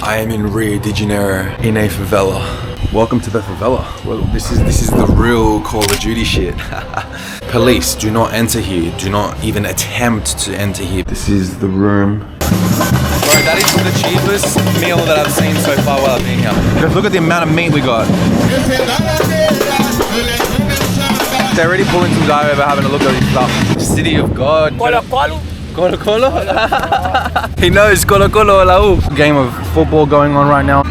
I am in Rio de Janeiro in a favela. Welcome to the favela. Well, this is the real Call of Duty shit. Police, do not enter here. Do not even attempt to enter here. This is the room. Bro, that is the cheapest meal that I've seen so far while I've been here. Just look at the amount of meat we got. They're already pulling some guy over having a look at this stuff. City of God. Colo Colo? He knows Colo Colo La U. Game of football going on right now.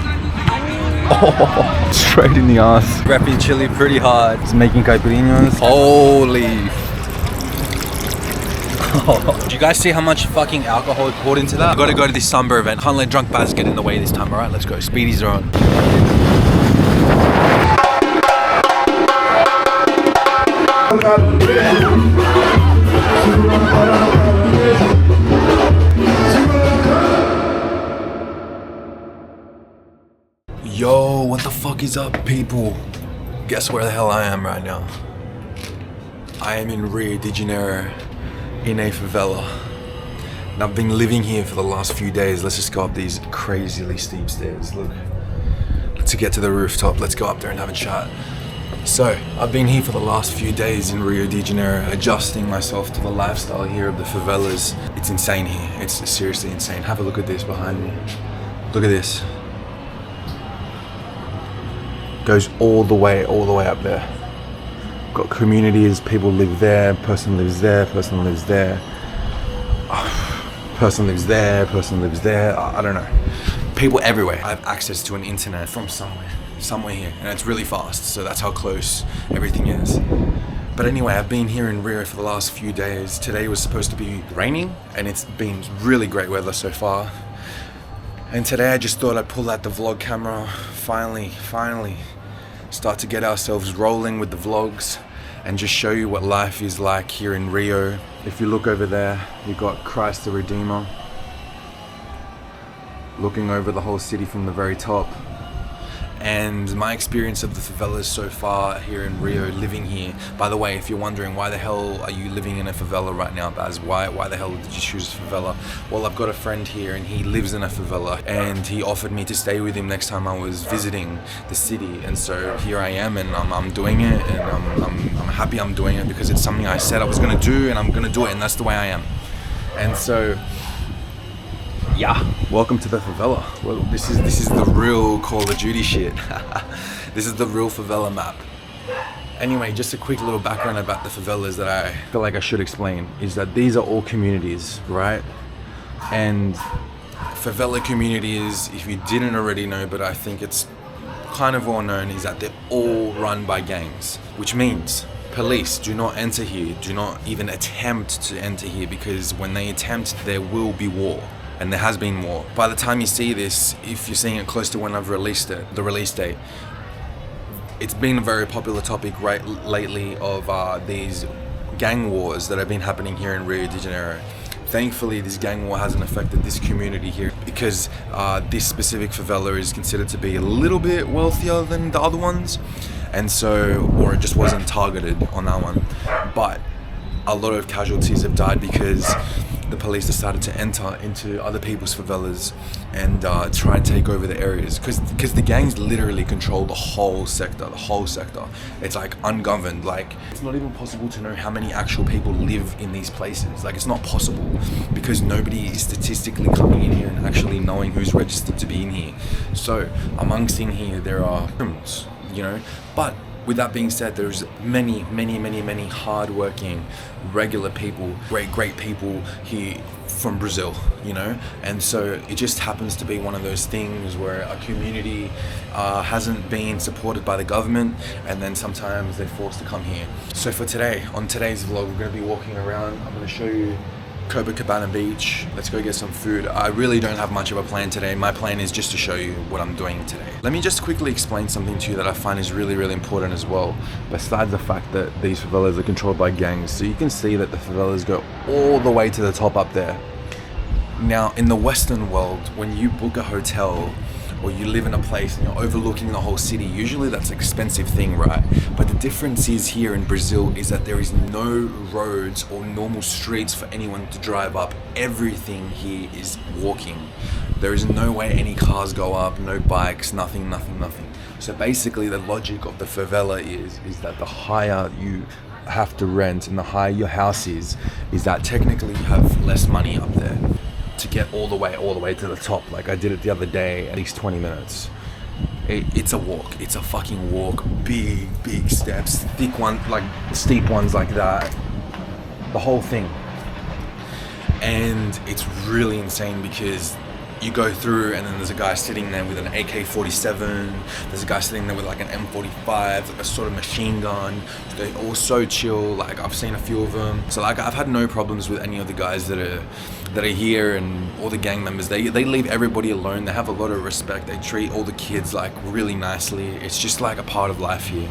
Oh, straight in the ass. Repping chili pretty hard. It's making caipirinhas. Holy. Do you guys see how much fucking alcohol is poured into that? I gotta go to this samba event. Can't let drunk bads get in the way this time. Alright, let's go. Speedies are on. Yo, what the fuck is up, people? Guess where the hell I am right now? I am in Rio de Janeiro in a favela. And I've been living here for the last few days. Let's just go up these crazily steep stairs. Look, to get to the rooftop, let's go up there and have a chat. So, I've been here for the last few days in Rio de Janeiro, adjusting myself to the lifestyle here of the favelas. It's insane here. It's seriously insane. Have a look at this behind me. Look at this. Goes all the way up there. Got communities, people live there, person lives there, person lives there. Person lives there, person lives there. I don't know. People everywhere. I have access to an internet from somewhere here, and it's really fast, so that's how close everything is. But anyway, I've been here in Rio for the last few days. Today was supposed to be raining, and it's been really great weather so far. And today I just thought I'd pull out the vlog camera, finally start to get ourselves rolling with the vlogs and just show you what life is like here in Rio. If you look over there, you got Christ the Redeemer looking over the whole city from the very top. And my experience of the favelas so far here in Rio, living here. By the way, if you're wondering why the hell are you living in a favela right now, Baz? Why the hell did you choose a favela? Well, I've got a friend here and he lives in a favela, and he offered me to stay with him next time I was visiting the city. And so here I am, and I'm doing it, and I'm happy I'm doing it because it's something I said I was gonna do, and I'm gonna do it, and that's the way I am. And so, yeah, welcome to the favela. Well, this is the real Call of Duty shit. This is the real favela map. Anyway, just a quick little background about the favelas that I feel like I should explain is that these are all communities, right? And favela communities, if you didn't already know, but I think it's kind of well known, is that they're all run by gangs, which means police, do not enter here. Do not even attempt to enter here, because when they attempt, there will be war. And there has been war. By the time you see this, if you're seeing it close to when I've released it, the release date, it's been a very popular topic lately of these gang wars that have been happening here in Rio de Janeiro. Thankfully, this gang war hasn't affected this community here because this specific favela is considered to be a little bit wealthier than the other ones. And so, or it just wasn't targeted on that one. But a lot of casualties have died because the police decided to enter into other people's favelas and try and take over the areas, because the gangs literally control the whole sector. It's like ungoverned. Like, it's not even possible to know how many actual people live in these places. Like, it's not possible because nobody is statistically coming in here and actually knowing who's registered to be in here. So amongst in here there are criminals, you know. But with that being said, there's many hard-working, regular people, great people here from Brazil, you know. And so it just happens to be one of those things where a community hasn't been supported by the government, and then sometimes they're forced to come here. So for today, on today's vlog, we're going to be walking around. I'm going to show you Copacabana Beach. Let's go get some food. I really don't have much of a plan today. My plan is just to show you what I'm doing today. Let me just quickly explain something to you that I find is really important as well, besides the fact that these favelas are controlled by gangs. So you can see that the favelas go all the way to the top up there. Now, in the Western world, when you book a hotel or you live in a place and you're overlooking the whole city, usually that's an expensive thing, right? But the difference is here in Brazil is that there is no roads or normal streets for anyone to drive up. Everything here is walking. There is no way any cars go up, no bikes, nothing. So basically the logic of the favela is that the higher you have to rent and the higher your house is that technically you have less money up there to get all the way to the top. Like I did it the other day, at least 20 minutes. It's a walk. It's a fucking walk. Big steps, thick one, like steep ones like that. The whole thing. And it's really insane because you go through and then there's a guy sitting there with an AK-47, there's a guy sitting there with like an M45, like a sort of machine gun. They're all so chill, like I've seen a few of them. So like I've had no problems with any of the guys that are here, and all the gang members. They leave everybody alone. They have a lot of respect. They treat all the kids like really nicely. It's just like a part of life here.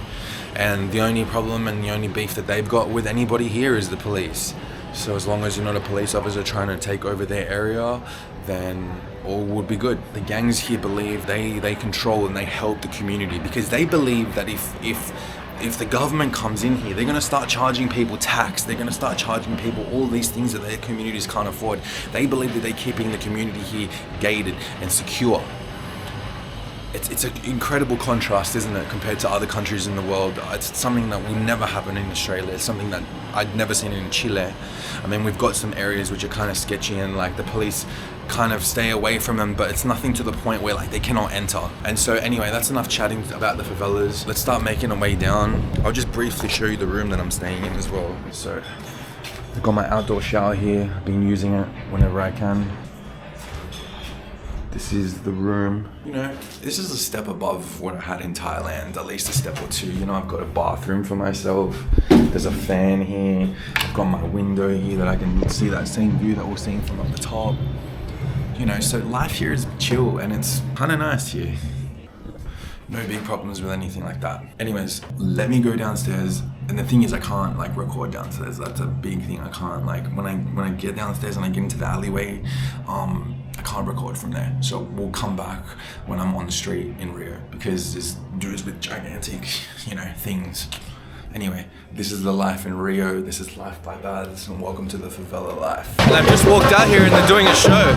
And the only problem and the only beef that they've got with anybody here is the police. So as long as you're not a police officer trying to take over their area, then all would be good. The gangs here believe they control and they help the community, because they believe that if the government comes in here, they're gonna start charging people tax, they're gonna start charging people all these things that their communities can't afford. They believe that they're keeping the community here gated and secure. It's an incredible contrast, isn't it, compared to other countries in the world. It's something that will never happen in Australia. It's something that I'd never seen in Chile. I mean, we've got some areas which are kind of sketchy and like the police kind of stay away from them, but it's nothing to the point where like they cannot enter. And so anyway, that's enough chatting about the favelas. Let's start making our way down. I'll just briefly show you the room that I'm staying in as well. So I've got my outdoor shower here. I've been using it whenever I can. This is the room. You know, this is a step above what I had in Thailand, at least a step or two. You know, I've got a bathroom for myself. There's a fan here. I've got my window here that I can see that same view that we're seeing from up the top. You know, so life here is chill and it's kind of nice here. No big problems with anything like that. Anyways, let me go downstairs. And the thing is, I can't like record downstairs. That's a big thing. I can't like when I get downstairs and I get into the alleyway, I can't record from there. So we'll come back when I'm on the street in Rio, because there's dudes with gigantic, you know, things. Anyway, this is the life in Rio. This is life by Baz, and welcome to the favela life. And I've just walked out here and they're doing a show.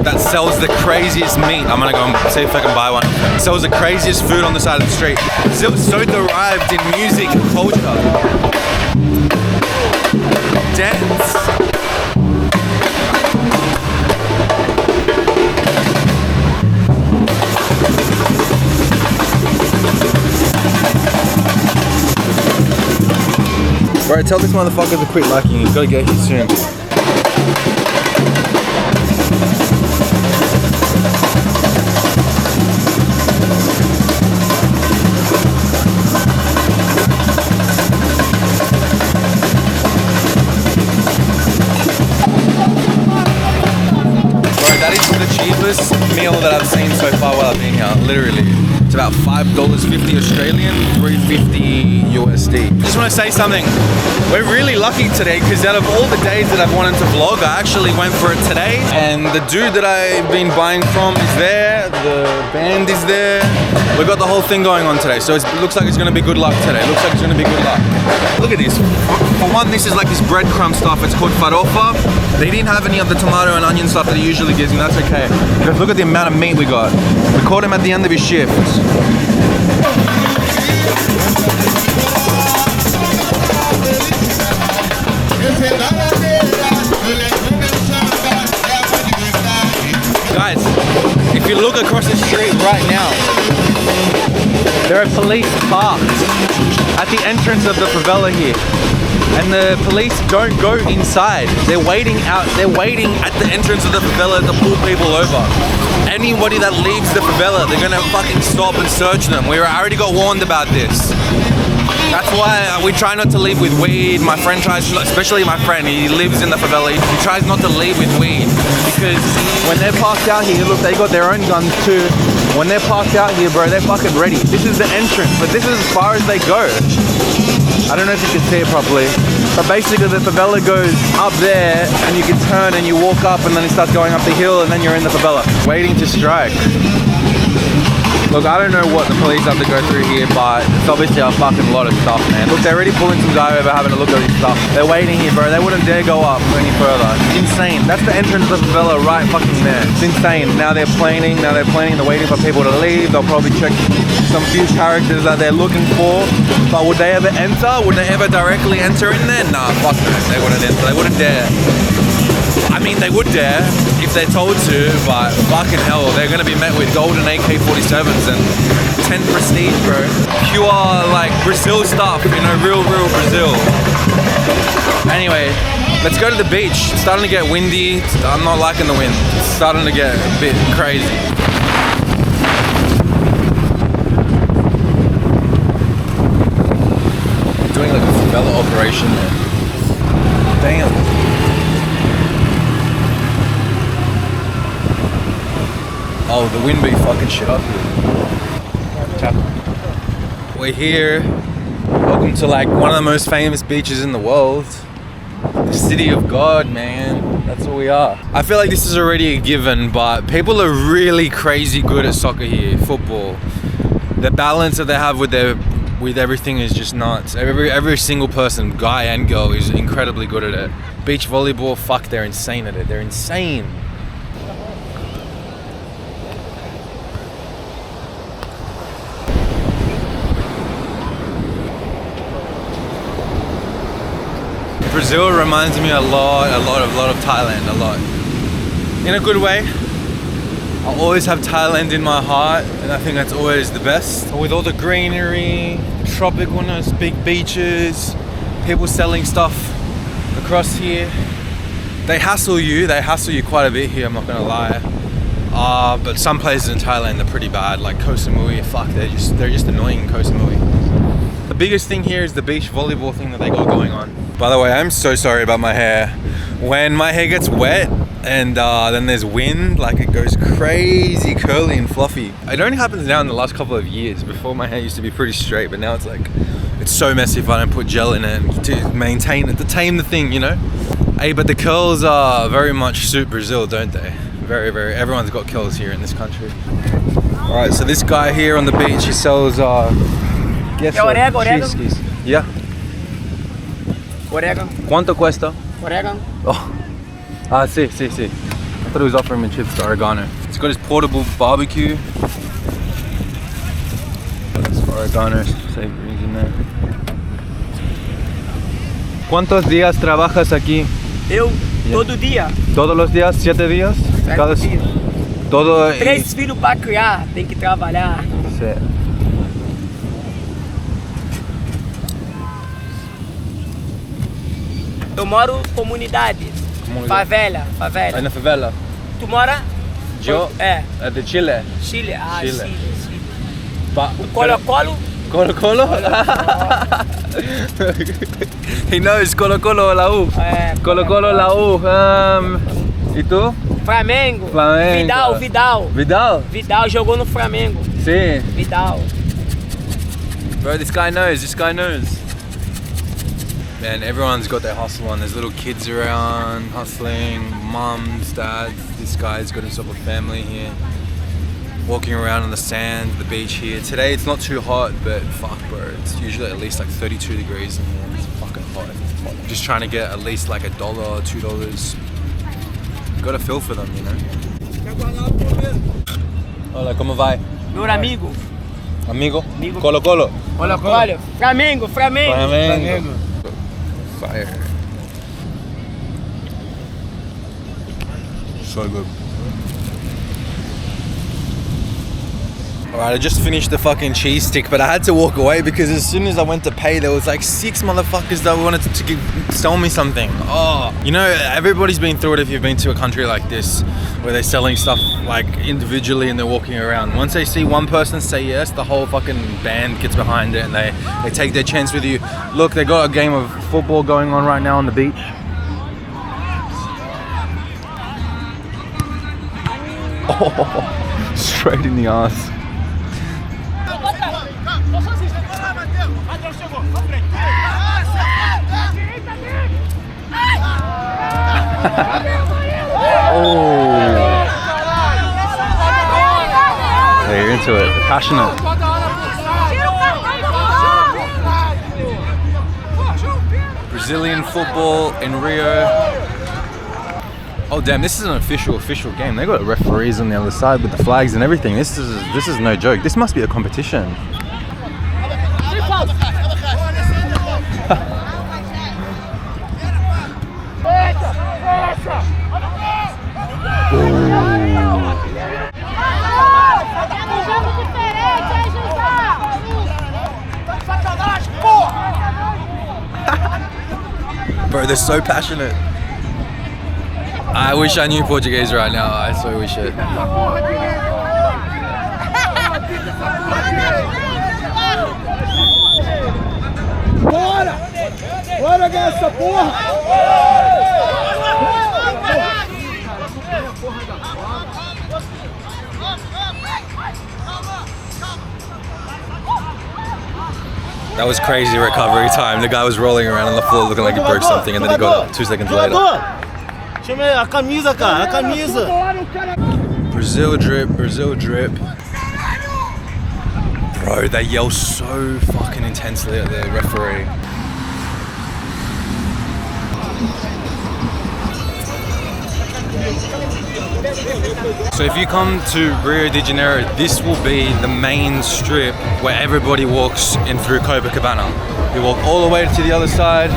That sells the craziest meat. I'm gonna go and see if I can buy one. Sells the craziest food on the side of the street. So derived in music and culture. Dance. Bro, tell this motherfucker to quit liking you. He's gotta get here soon. Meal that I've seen so far while I've been here, literally. It's about $5.50 Australian, $3.50 USD. Just want to say something. We're really lucky today because out of all the days that I've wanted to vlog, I actually went for it today. And the dude that I've been buying from is there, the band is there. We've got the whole thing going on today, so it looks like it's going to be good luck today. Looks like it's going to be good luck. Look at this. For one, this is like this breadcrumb stuff. It's called farofa. They didn't have any of the tomato and onion stuff that he usually gives me. That's okay. Because look at the amount of meat we got. We caught him at the end of his shift. Guys, if you look across the street right now, there are police parked at the entrance of the favela here. And the police don't go inside. They're waiting out. They're waiting at the entrance of the favela to pull people over. Anybody that leaves the favela, they're gonna fucking stop and search them. I already got warned about this. That's why we try not to leave with weed. My friend tries, especially my friend, he lives in the favela. He tries not to leave with weed because when they're parked out here, look, they got their own guns too. When they're parked out here, bro, they're fucking ready. This is the entrance, but this is as far as they go. I don't know if you can see it properly, but basically the favela goes up there and you can turn and you walk up and then it starts going up the hill and then you're in the favela. Waiting to strike. Look, I don't know what the police have to go through here, but it's obviously a fucking lot of stuff, man. Look, they're already pulling some guy over having a look at this stuff. They're waiting here, bro. They wouldn't dare go up any further. It's insane. That's the entrance of the favela right fucking there. It's insane. Now they're planing. They're waiting for people to leave. They'll probably check some few characters that they're looking for. But would they ever enter? Would they ever directly enter in there? Nah, fuck no. They wouldn't enter. They wouldn't dare. I mean, they would dare if they're told to, but fucking hell, they're gonna be met with golden AK-47s and 10 prestige, bro. Pure, like, Brazil stuff, you know, real Brazil. Anyway, let's go to the beach. It's starting to get windy. I'm not liking the wind. It's starting to get a bit crazy. Doing like a favela operation there. Damn. Oh, the wind be fucking shit up here. We're here. Welcome to like one of the most famous beaches in the world. The city of God, man. That's what we are. I feel like this is already a given, but people are really crazy good at soccer here, football. The balance that they have with everything is just nuts. Every single person, guy and girl, is incredibly good at it. Beach volleyball, fuck, they're insane at it. They're insane. Brazil reminds me a lot of Thailand, a lot. In a good way. I always have Thailand in my heart, and I think that's always the best. With all the greenery, tropicalness, big beaches, people selling stuff across here. They hassle you quite a bit here, I'm not gonna lie. But some places in Thailand are pretty bad, like Koh Samui, fuck, they're just annoying in Koh Samui. The biggest thing here is the beach volleyball thing that they got going on. By the way, I'm so sorry about my hair. When my hair gets wet and then there's wind, like it goes crazy curly and fluffy. It only happens now in the last couple of years. Before, my hair used to be pretty straight, but now it's like, it's so messy if I don't put gel in it to maintain it, to tame the thing, you know? Hey, but the curls are very much suit Brazil, don't they? Very, everyone's got curls here in this country. All right, so this guy here on the beach, he sells orégano. Yeah. Orégano. ¿Cuánto cuesta? Orégano. Oh. Ah, sí. I thought he was offering me chips to oregano. He's got his portable barbecue. That's for oregano, savories in there. ¿Cuántos días trabajas aquí? Eu, todo dia. Todos los días, 7 días? 7 dias. Todo. 3 filhos para criar, tem que trabalhar. Certo. Eu moro comunidade. Favela. Aí na favela? Tu mora? Eu? É. É de Chile? Chile. Ah, Chile. O Colo-Colo? He knows Colo-Colo, La U. É. Colo-Colo, La U. E tu? Flamengo. Vidal jogou no Flamengo. Sim. Vidal. Bro, this guy knows. Man, everyone's got their hustle on. There's little kids around hustling, mums, dads. This guy's got himself a family here. Walking around on the sand, the beach here. Today it's not too hot, but fuck, bro, it's usually at least like 32 degrees in here. It's fucking hot. Just trying to get at least like $1 or $2. Gotta feel for them, you know. Hola, ¿cómo vai? Meu amigo. Amigo? Colo-Colo. Colo-Colo. Flamengo. Fire. So good. Alright, I just finished the fucking cheese stick, but I had to walk away because as soon as I went to pay, there was like 6 motherfuckers that wanted to sell me something. Oh, you know, everybody's been through it if you've been to a country like this, where they're selling stuff like individually and they're walking around. Once they see one person say yes, the whole fucking band gets behind it and they take their chance with you. Look, they got a game of football going on right now on the beach. Oh, Straight in the ass. Oh. They're into it. They're passionate. Brazilian football in Rio. Oh damn, this is an official game. They got referees on the other side with the flags and everything. This is no joke. This must be a competition. Bro, they're so passionate. I wish I knew Portuguese right now. I so wish it. Bora! Bora ganhar essa porra! That was crazy recovery time. The guy was rolling around on the floor looking like he broke something, and then he got up 2 seconds later. Chama a camisa, cara, a camisa. Brazil drip, Brazil drip. Bro, they yell so fucking intensely at the referee. So if you come to Rio de Janeiro, this will be the main strip where everybody walks in through Copacabana. You walk all the way to the other side,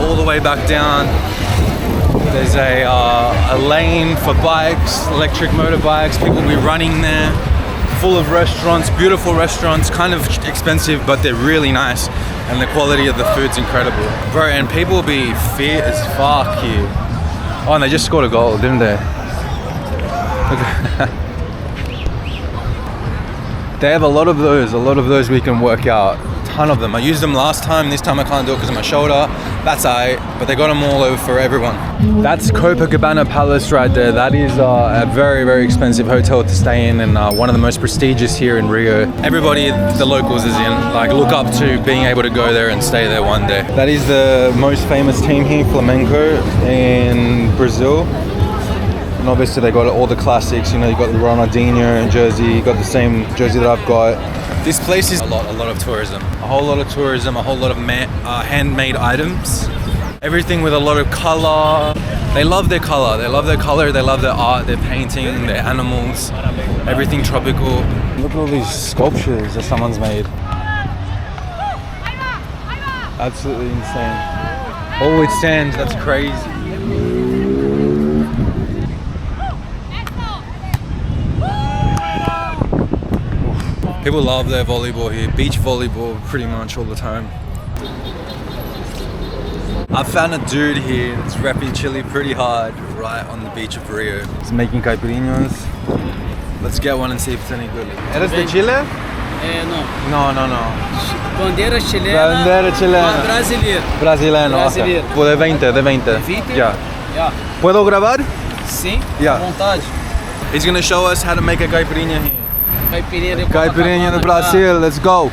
all the way back down. There's a lane for bikes, electric motorbikes. People will be running there. Full of restaurants, beautiful restaurants, kind of expensive, but they're really nice. And the quality of the food's incredible. Bro, and people will be fit as fuck here. Oh, and they just scored a goal, didn't they? They have a lot of those we can work out. A ton of them. I used them last time. This time I can't do it because of my shoulder. That's alright, but they got them all over for everyone. That's Copacabana Palace right there. That is a very, very expensive hotel to stay in, and one of the most prestigious here in Rio. Everybody, the locals is in, like, look up to being able to go there and stay there one day. That is the most famous team here, Flamengo, in Brazil. And obviously they got all the classics, you know, you got the Ronaldinho jersey, you got the same jersey that I've got. This place is a lot of tourism. A whole lot of tourism, a whole lot of handmade items. Everything with a lot of color. They love their color, they love their color, they love their art, their painting, their animals, everything tropical. Look at all these sculptures that someone's made. Absolutely insane. All with sand, that's crazy. People love their volleyball here, beach volleyball pretty much all the time. I found a dude here that's repping Chile pretty hard right on the beach of Rio. He's making caipirinhas. Let's get one and see if it's any good. Eres de Chile? No. No. Bandeira chilena. Bandeira chilena. Brasileiro. Brasileiro. Brasileiro. Okay. De 20. De 20? Yeah. Puedo grabar? Sim, Yeah. à vontade. He's gonna show us how to make a caipirinha here. Caipirinha Caipirinha do Brazil, let's go.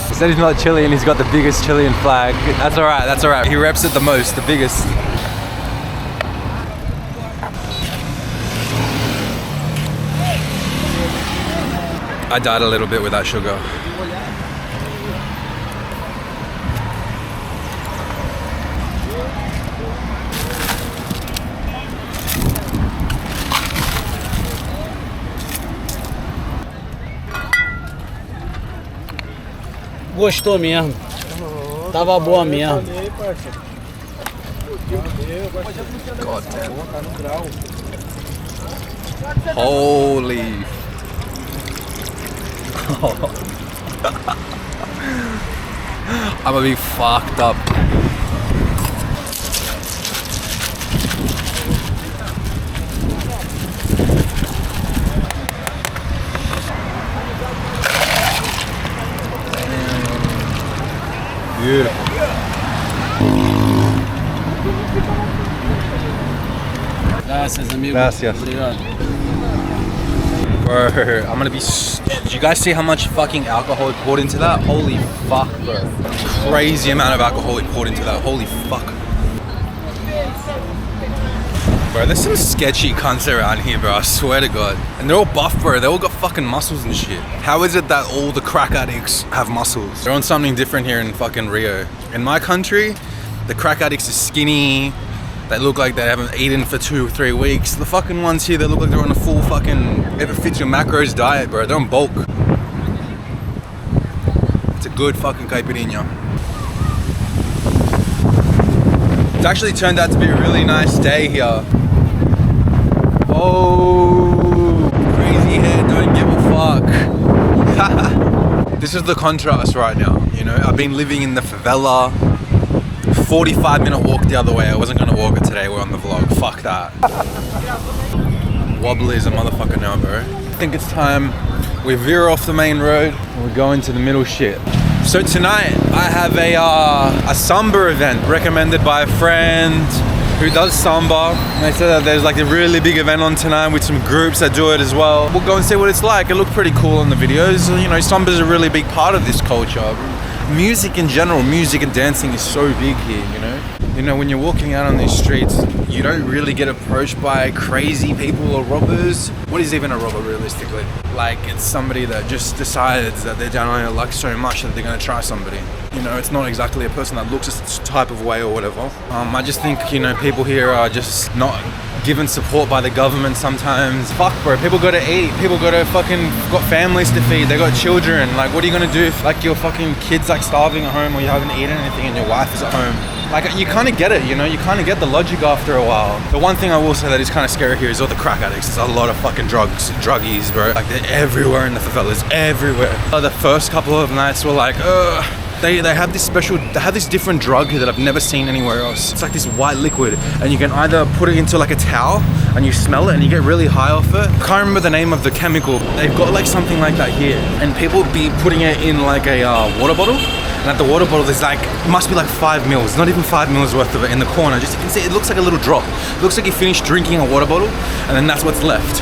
He said he's not Chilean, he's got the biggest Chilean flag. That's alright. He reps it the most, the biggest. I died a little bit with that sugar. Gostou mesmo. Tava boa mesmo. God damn. Holy. I'm gonna be fucked up. Beautiful. Gracias, amigo. Gracias. Obrigado. Bro, I'm gonna be. Did you guys see how much fucking alcohol it poured into that? Holy fuck, bro. Crazy amount of alcohol it poured into that. Holy fuck. Bro, there's some sketchy cunts around here, bro. I swear to God. And they're all buff, bro. They all got fucking muscles and shit. How is it that all the crack addicts have muscles? They're on something different here in fucking Rio. In my country, the crack addicts are skinny. They look like they haven't eaten for 2 or 3 weeks. The fucking ones here, they look like they're on a full fucking, if it fits your macros diet, bro. They're on bulk. It's a good fucking caipirinha. It's actually turned out to be a really nice day here. Oh, crazy hair, don't give a fuck. This is the contrast right now, you know? I've been living in the favela. 45-minute walk the other way. I wasn't gonna walk it today, we're on the vlog. Fuck that. Wobbly as a motherfucker now, bro. I think it's time we veer off the main road and we go into the middle shit. So tonight I have a samba event recommended by a friend who does samba. And they said that there's like a really big event on tonight with some groups that do it as well. We'll go and see what it's like. It looked pretty cool in the videos. You know, samba's a really big part of this culture. Music in general, music and dancing is so big here, you know? You know, when you're walking out on these streets, you don't really get approached by crazy people or robbers. What is even a robber realistically? Like, it's somebody that just decides that they're down on their luck so much that they're gonna try somebody. You know, it's not exactly a person that looks a type of way or whatever. I just think, you know, people here are just not given support by the government sometimes. Fuck, bro, people gotta eat, people gotta fucking got families to feed, they got children. Like, what are you gonna do if like your fucking kid's like starving at home or you haven't eaten anything and your wife is at home? Like, you kind of get it, you know, you kind of get the logic after a while. The one thing I will say that is kind of scary here is all the crack addicts. There's a lot of fucking druggies, bro. Like, they're everywhere in the favelas, everywhere. The first couple of nights were like, they have this different drug here that I've never seen anywhere else. It's like this white liquid, and you can either put it into like a towel and you smell it and you get really high off it. I can't remember the name of the chemical. They've got like something like that here, and people be putting it in like a water bottle. And at the water bottle, there's like, it must be like 5 mils, not even 5 mils worth of it in the corner. Just, you can see, it looks like a little drop. It looks like you finished drinking a water bottle, and then that's what's left.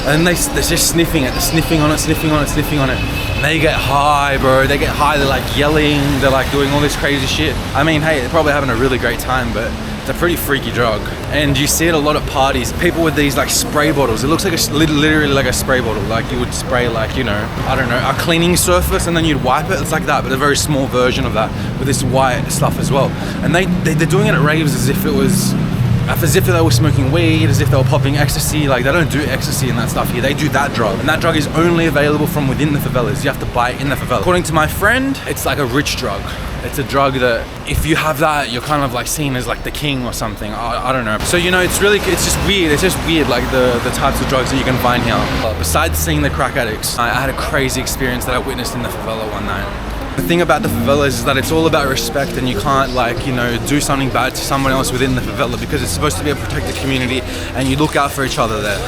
And they're just sniffing it, they're sniffing on it, sniffing on it, sniffing on it. And they get high, bro, they get high, they're like yelling, they're like doing all this crazy shit. I mean, hey, they're probably having a really great time, but it's a pretty freaky drug. And you see it a lot at parties, people with these like spray bottles. It looks like literally like a spray bottle. Like you would spray like, you know, I don't know, a cleaning surface and then you'd wipe it. It's like that, but a very small version of that with this white stuff as well. And they're doing it at raves as if they were smoking weed, as if they were popping ecstasy. Like, they don't do ecstasy and that stuff here. They do that drug. And that drug is only available from within the favelas. You have to buy it in the favela. According to my friend, it's like a rich drug. It's a drug that if you have that, you're kind of like seen as like the king or something. I don't know. So, you know, it's just weird. It's just weird, like the types of drugs that you can find here. But besides seeing the crack addicts, I had a crazy experience that I witnessed in the favela one night. The thing about the favelas is that it's all about respect, and you can't, like, you know, do something bad to someone else within the favela, because it's supposed to be a protected community and you look out for each other there.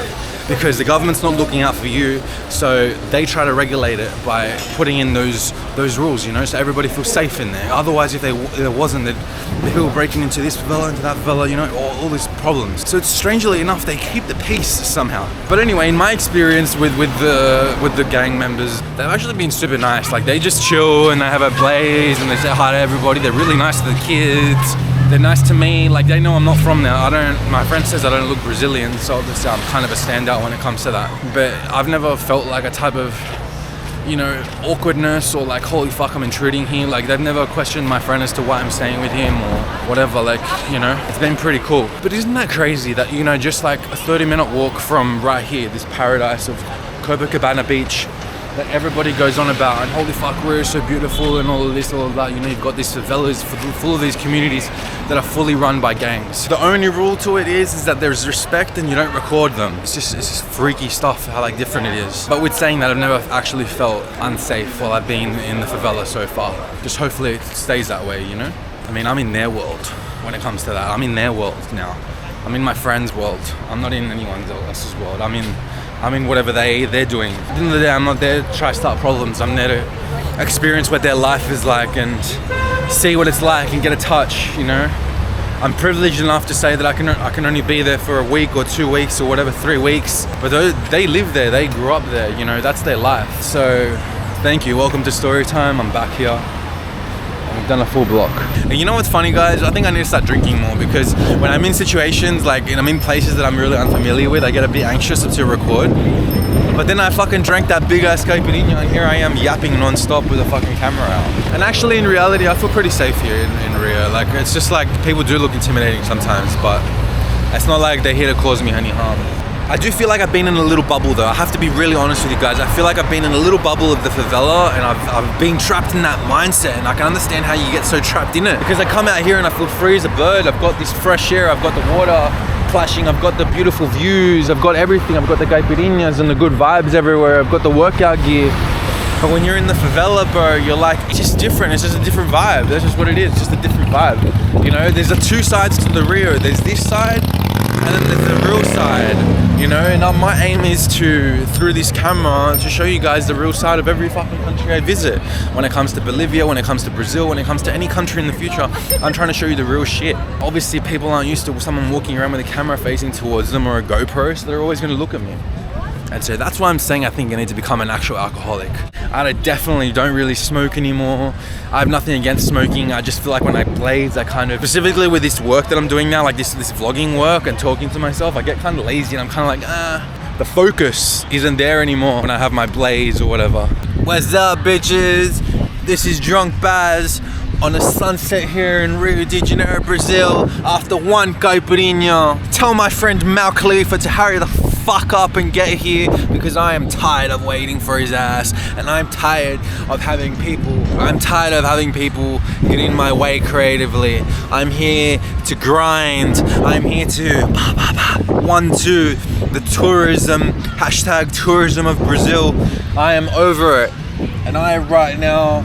Because the government's not looking out for you, so they try to regulate it by putting in those rules, you know, so everybody feels safe in there. Otherwise, if there wasn't, there'd be people breaking into this favela, into that favela, you know, all these problems. So it's, strangely enough, they keep the peace somehow. But anyway, in my experience with the gang members, they've actually been super nice. Like, they just chill and they have a blaze and they say hi to everybody. They're really nice to the kids. They're nice to me. Like, they know I'm not from there. My friend says I don't look Brazilian, so obviously I'm kind of a standout when it comes to that. But I've never felt like a type of, you know, awkwardness or like, holy fuck, I'm intruding here. Like, they've never questioned my friend as to why I'm staying with him or whatever. Like, you know, it's been pretty cool. But isn't that crazy that, you know, just like a 30-minute walk from right here, this paradise of Copacabana Beach, that everybody goes on about, and holy fuck, we're so beautiful and all of this, all of that. You know, you've got these favelas full of these communities that are fully run by gangs. The only rule to it is that there's respect and you don't record them. It's just freaky stuff, how like different it is. But with saying that, I've never actually felt unsafe while I've been in the favela so far. Just hopefully it stays that way, you know? I mean, I'm in their world when it comes to that. I'm in their world now. I'm in my friend's world. I'm not in anyone else's world. I'm in whatever they're doing. At the end of the day, I'm not there to try to start problems. I'm there to experience what their life is like and see what it's like and get a touch, you know? I'm privileged enough to say that I can only be there for a week or 2 weeks or whatever, 3 weeks. But they live there, they grew up there, you know, that's their life. So thank you, welcome to story time. I'm back here. I've done a full block. And you know what's funny, guys? I think I need to start drinking more, because when I'm in situations like, and I'm in places that I'm really unfamiliar with, I get a bit anxious to record. But then I fucking drank that big ass caipirinha, and here I am yapping non-stop with a fucking camera out. And actually, in reality, I feel pretty safe here in Rio. Like, it's just like, people do look intimidating sometimes, but it's not like they're here to cause me any harm. I do feel like I've been in a little bubble though. I have to be really honest with you guys. I feel like I've been in a little bubble of the favela, and I've been trapped in that mindset, and I can understand how you get so trapped in it. Because I come out here and I feel free as a bird. I've got this fresh air, I've got the water flashing, I've got the beautiful views, I've got everything. I've got the caipirinhas and the good vibes everywhere. I've got the workout gear. But when you're in the favela, bro, you're like, it's just different. It's just a different vibe. That's just what it is, just a different vibe. You know, there's two sides to the Rio. There's this side, and then there's the real side, you know. And my aim is to, through this camera, to show you guys the real side of every fucking country I visit. When it comes to Bolivia, when it comes to Brazil, when it comes to any country in the future, I'm trying to show you the real shit. Obviously, people aren't used to someone walking around with a camera facing towards them or a GoPro, so they're always going to look at me. And so that's why I'm saying I think I need to become an actual alcoholic. I definitely don't really smoke anymore. I have nothing against smoking. I just feel like when I blaze, I kind of, specifically with this work that I'm doing now, like this vlogging work and talking to myself, I get kind of lazy, and I'm kind of like, the focus isn't there anymore when I have my blaze or whatever. What's up, bitches? This is Drunk Baz on a sunset here in Rio de Janeiro, Brazil, after one caipirinha. Tell my friend Mal Khalifa to hurry the fuck up and get here, because I am tired of waiting for his ass, and I'm tired of having people get in my way creatively. I'm here to grind. I'm here to the tourism, #tourism of Brazil. I am over it, and I right now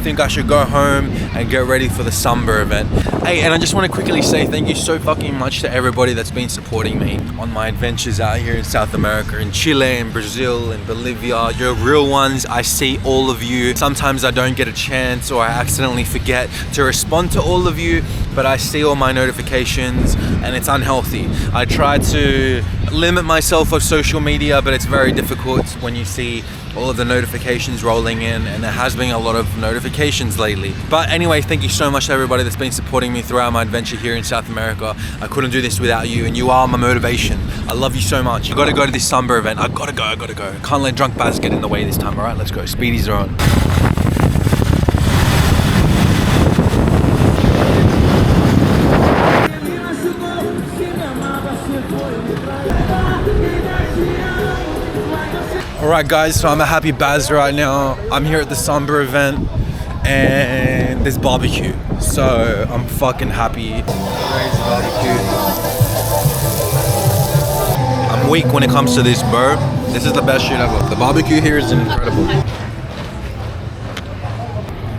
think I should go home and get ready for the Samba event. Hey, and I just want to quickly say thank you so fucking much to everybody that's been supporting me on my adventures out here in South America, in Chile, in Brazil, in Bolivia. You're real ones. I see all of you. Sometimes I don't get a chance, or I accidentally forget to respond to all of you, but I see all my notifications, and it's unhealthy. I try to limit myself of social media, but it's very difficult when you see all of the notifications rolling in, and there has been a lot of notifications lately. But anyway, thank you so much to everybody that's been supporting me throughout my adventure here in South America. I couldn't do this without you, and you are my motivation. I love you so much. You gotta go to this Samba event. I gotta go. Can't let Drunk Baz get in the way this time, all right? Let's go. Speedies are on. Alright guys, so I'm a happy Baz right now. I'm here at the Samba event, and there's barbecue. So I'm fucking happy. There's barbecue. I'm weak when it comes to this, bro. This is the best shit ever. The barbecue here is incredible.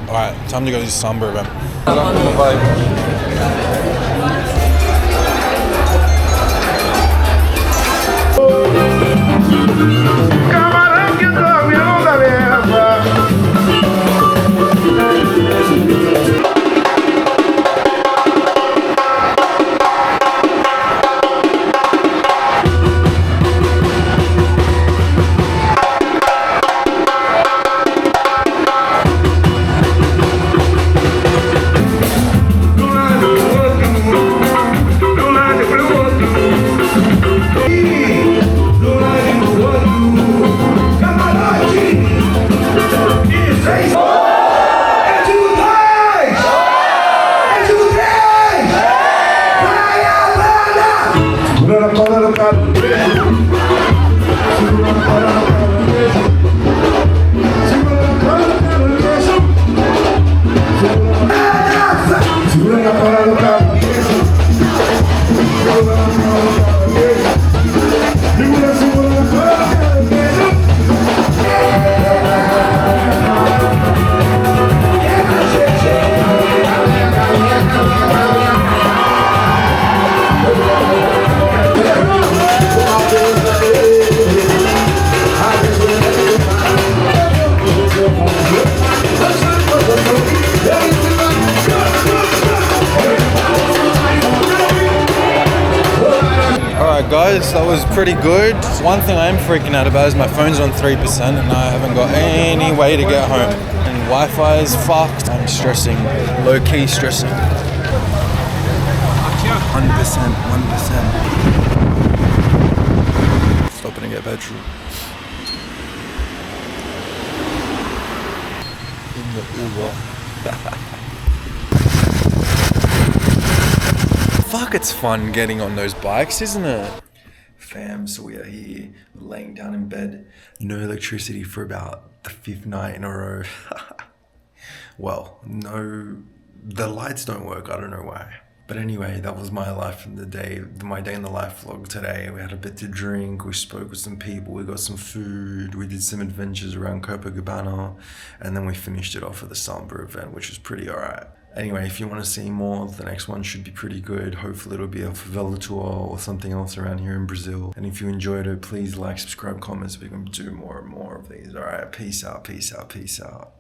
Alright, time to go to this Samba event. that was pretty good. One thing I am freaking out about is my phone's on 3% and I haven't got any way to get home. And Wi-Fi is fucked. I'm stressing, low-key stressing. 1%, 1%. Stopping to get petrol. In the Uber. Fuck, it's fun getting on those bikes, isn't it? Fam, so we are here, laying down in bed. No electricity for about the 5th night in a row. Well, no, the lights don't work, I don't know why. But anyway, that was my life in the day, my day in the life vlog today. We had a bit to drink, we spoke with some people, we got some food, we did some adventures around Copacabana, and then we finished it off at the Samba event, which was pretty alright. Anyway, if you want to see more, the next one should be pretty good. Hopefully it'll be a favela tour or something else around here in Brazil. And if you enjoyed it, please like, subscribe, comment so we can do more and more of these. Alright, peace out, peace out, peace out.